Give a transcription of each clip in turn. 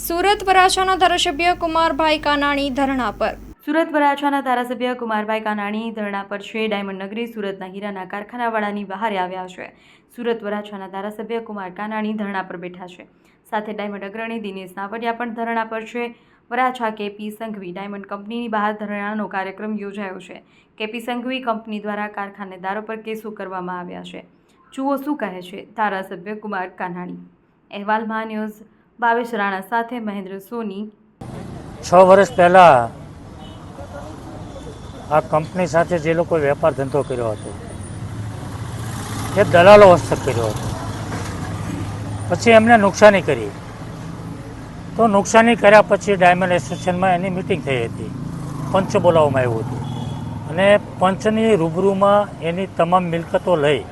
સુરત વરાછાના ધારાસભ્ય કુમારભાઈ કાનાણી ધરણા પર. સુરત વરાછાના ધારાસભ્ય કુમારભાઈ કાનાણી ધરણા પર છે. ડાયમંડ નગરી સુરતના હીરાના કારખાનાવાળાની બહાર આવ્યા છે. સુરત વરાછાના ધારાસભ્ય કુમાર કાનાણી ધરણા પર બેઠા છે. સાથે ડાયમંડ અગ્રણી દિનેશ નાવડિયા પણ ધરણા પર છે. વરાછા કેપી સંઘવી ડાયમંડ કંપનીની બહાર ધરણાનો કાર્યક્રમ યોજાયો છે. કેપી સંઘવી કંપની દ્વારા કારખાનેદારો પર કેસો કરવામાં આવ્યા છે. જુઓ શું કહે છે ધારાસભ્ય કુમાર કાનાણી. અહેવાલ મહાન્યૂઝ ભાવેશ રાણા સાથે મહેન્દ્ર સોની. 6 વર્ષ પહેલાં આ કંપની સાથે જે લોકોએ વેપાર ધંધો કર્યો હતો એ દલાલો હસ્તક કર્યો હતો. પછી એમને નુકસાની કરી. તો નુકસાની કર્યા પછી ડાયમંડ એસોસિએશનમાં એની મિટિંગ થઈ હતી. પંચ બોલાવવામાં આવ્યું હતું અને પંચની રૂબરૂમાં એની તમામ મિલકતો લઈ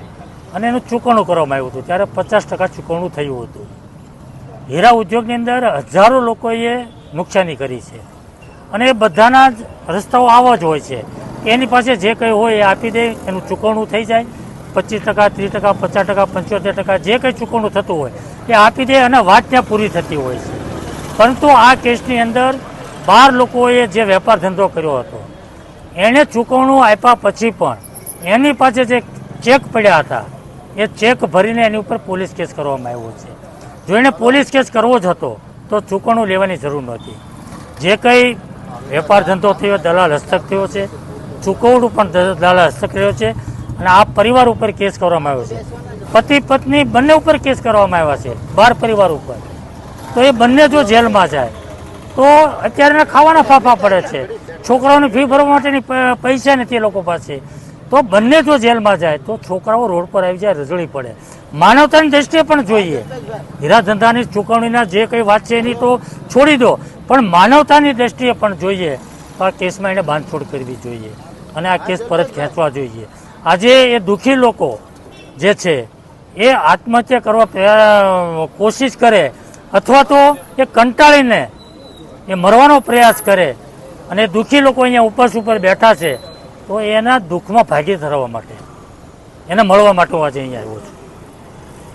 અને એનું ચૂકવણું કરવામાં આવ્યું હતું. ત્યારે 50% ચૂકવણું થયું હતું. હીરા ઉદ્યોગની અંદર હજારો લોકોએ નુકસાની કરી છે અને એ બધાના જ રસ્તાઓ આવા જ હોય છે. એની પાસે જે કંઈ હોય એ આપી દે, એનું ચૂકવણું થઈ જાય. 25%, 30%, 50%, 75% જે કંઈ ચૂકવણું થતું હોય એ આપી દે અને વાત ત્યાં પૂરી થતી હોય છે. પરંતુ આ કેસની અંદર 12 લોકોએ જે વેપાર ધંધો કર્યો હતો એણે ચૂકવણું આપ્યા પછી પણ એની પાસે જે ચેક પડ્યા હતા એ ચેક ભરીને એની ઉપર પોલીસ કેસ કરવામાં આવ્યો છે. જો એણે પોલીસ કેસ કરવો જ હતો તો ચૂકવણું લેવાની જરૂર નહોતી. જે કંઈ વેપાર ધંધો થયો દલાલ હસ્તક થયો છે, ચૂકવણું પણ દલાલ હસ્તક રહ્યો છે અને આ પરિવાર ઉપર કેસ કરવામાં આવ્યો છે. પતિ પત્ની બંને ઉપર કેસ કરવામાં આવ્યા છે, 12 પરિવાર ઉપર. તો એ બંને જો જેલમાં જાય તો અત્યારે ખાવાના ફાફા પડે છે, છોકરાઓની ફી ભરવા માટેની પૈસા નથી એ લોકો પાસે. તો બંને જો જેલમાં જાય તો છોકરાઓ રોડ પર આવી જાય, રજળી પડે. માનવતાની દ્રષ્ટિએ પણ જોઈએ. હીરા ધંધાની ચૂકવણીના જે કંઈ વાત છે એની તો છોડી દો, પણ માનવતાની દ્રષ્ટિએ પણ જોઈએ તો આ કેસમાં એને બાંધછોડ કરવી જોઈએ અને આ કેસ પરત ખેંચવા જોઈએ. આજે એ દુઃખી લોકો જે છે એ આત્મહત્યા કરવા કોશિશ કરે અથવા તો એ કંટાળીને એ મરવાનો પ્રયાસ કરે અને દુઃખી લોકો અહીંયા ઉપવાસ ઉપર બેઠા છે તો એના દુઃખમાં ભાગી થવા માટે, એને મળવા માટે હું આજે અહીંયા આવ્યો છું.